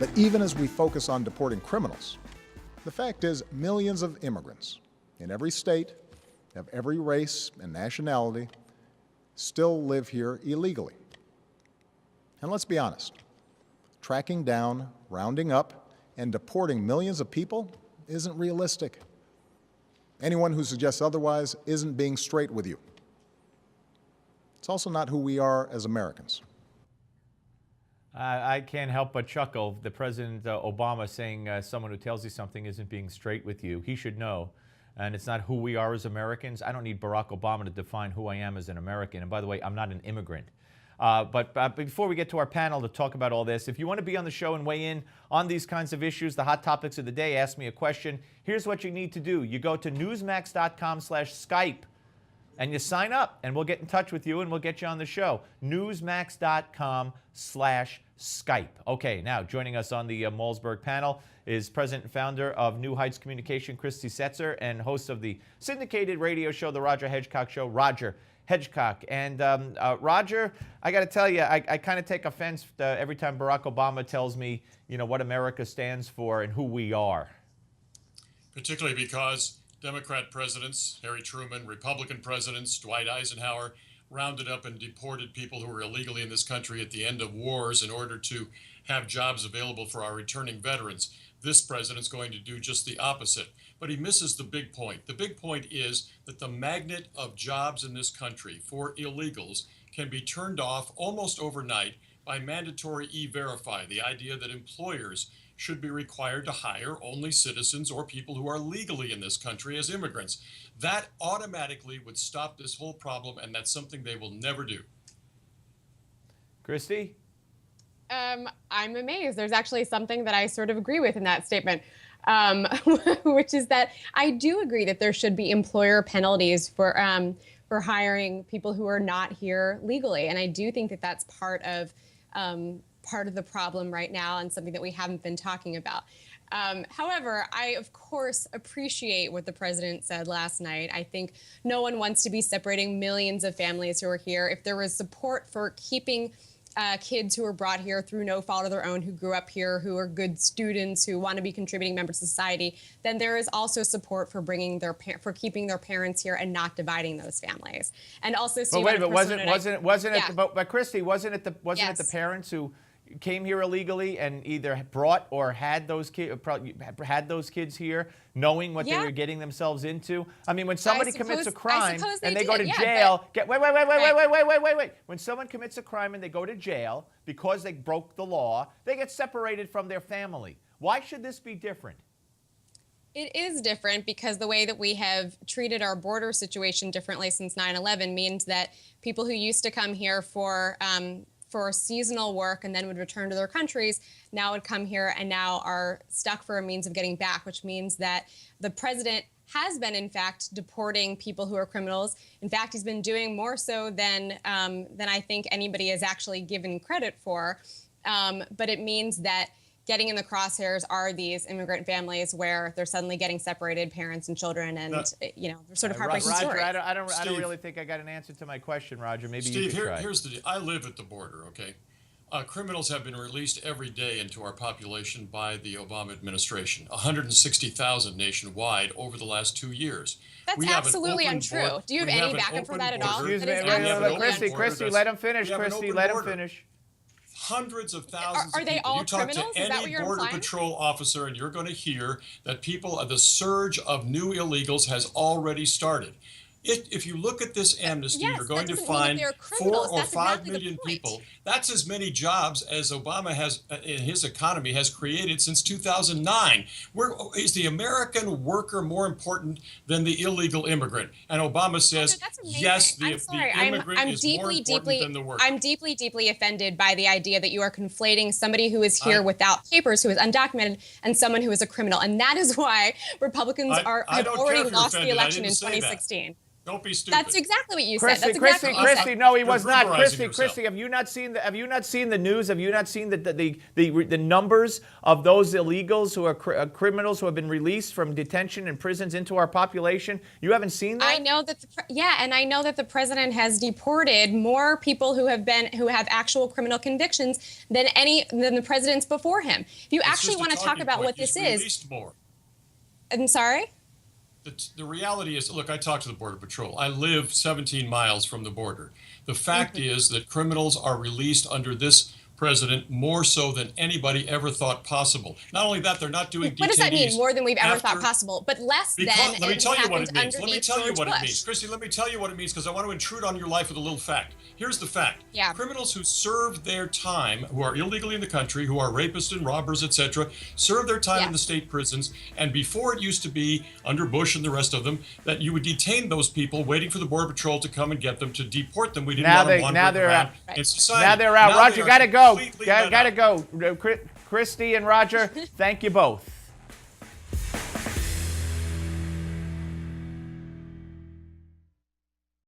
But even as we focus on deporting criminals, the fact is millions of immigrants in every state, of every race and nationality, still live here illegally. And let's be honest, tracking down, rounding up, and deporting millions of people isn't realistic. Anyone who suggests otherwise isn't being straight with you. It's also not who we are as Americans. I can't help but chuckle. The President Obama saying someone who tells you something isn't being straight with you. He should know. And it's not who we are as Americans. I don't need Barack Obama to define who I am as an American. And by the way, I'm not an immigrant. But before we get to our panel to talk about all this, if you want to be on the show and weigh in on these kinds of issues, the hot topics of the day, ask me a question, here's what you need to do. You go to newsmax.com/Skype and you sign up, and we'll get in touch with you and we'll get you on the show. Newsmax.com/Skype. Okay, now joining us on the Malzberg panel is President and founder of New Heights Communication, Christy Setzer, and host of the syndicated radio show, The Roger Hedgecock Show, Roger Hedgecock. And Roger, I got to tell you, I kind of take offense every time Barack Obama tells me, you know, what America stands for and who we are. Particularly because Democrat presidents, Harry Truman, Republican presidents, Dwight Eisenhower, rounded up and deported people who were illegally in this country at the end of wars in order to have jobs available for our returning veterans. This president's going to do just the opposite. But he misses the big point. The big point is that the magnet of jobs in this country for illegals can be turned off almost overnight by mandatory E-Verify, the idea that employers should be required to hire only citizens or people who are legally in this country as immigrants. That automatically would stop this whole problem, and that's something they will never do. Christy? I'm amazed. There's actually something that I sort of agree with in that statement, which is that I do agree that there should be employer penalties for hiring people who are not here legally, and I do think that that's part of the problem right now and something that we haven't been talking about. However, I, of course, appreciate what the president said last night. I think no one wants to be separating millions of families who are here. If there was support for keeping kids who were brought here through no fault of their own, who grew up here, who are good students, who want to be contributing members of society, then there is also support for keeping their parents here and not dividing those families. And also, but wait, but but Christy, wasn't it the parents who came here illegally and either brought or had those kids here, knowing what they were getting themselves into? I mean, when somebody commits a crime and they go to jail, wait. When someone commits a crime and they go to jail because they broke the law, they get separated from their family. Why should this be different? It is different because the way that we have treated our border situation differently since 9/11 means that people who used to come here for seasonal work and then would return to their countries now would come here and now are stuck for a means of getting back, which means that the president has been, in fact, deporting people who are criminals. In fact, he's been doing more so than I think anybody has actually given credit for. But it means that getting in the crosshairs are these immigrant families where they're suddenly getting separated, parents and children, and they're sort of heartbreaking stories. Roger, I don't really think I got an answer to my question, Roger. Maybe you could try. Here's the deal. I live at the border, okay? Criminals have been released every day into our population by the Obama administration, 160,000 nationwide over the last 2 years. That's absolutely untrue. Do you have any backup for that at all? Excuse me, Christy, let him finish. Christy, let him finish. Hundreds of thousands are they of people. all You talk criminals? to any border patrol officer and you're going to hear that the surge of new illegals has already started. If you look at this amnesty, you're going to find 4 or 5 million people. That's as many jobs as Obama has in his economy has created since 2009. Is the American worker more important than the illegal immigrant? And Obama says, yes, the immigrant is more important than the worker. I'm deeply, deeply offended by the idea that you are conflating somebody who is here without papers, who is undocumented, and someone who is a criminal. And that is why Republicans have already lost the election in 2016. Don't be stupid. That's exactly what you said. Christy, That's exactly what you said. Christy, no, he You're was not. verbalizing Christy, yourself. have you not seen the news? Have you not seen the numbers of those illegals who are criminals who have been released from detention and prisons into our population? You haven't seen that? I know that, and I know that the president has deported more people who have actual criminal convictions than the presidents before him. If you actually want to talk about what this is, released more. I'm sorry. The reality is, look, I talked to the Border Patrol. I live 17 miles from the border. The fact is that criminals are released under this president more so than anybody ever thought possible. Not only that, they're not doing detainees. What does that mean? More than we've ever thought possible, but less than Let me tell you what it means. underneath Let me tell you George what it Bush. means. Christy, let me tell you what it means because I want to intrude on your life with a little fact. Here's the fact. Yeah. Criminals who serve their time, who are illegally in the country, who are rapists and robbers, etc., serve their time in the state prisons. And before it used to be, under Bush and the rest of them, that you would detain those people waiting for the Border Patrol to come and get them, to deport them. We didn't want them wandering around in society. Now they're out. Roger, they gotta are go. completely let Gotta out. go. Christy and Roger, thank you both.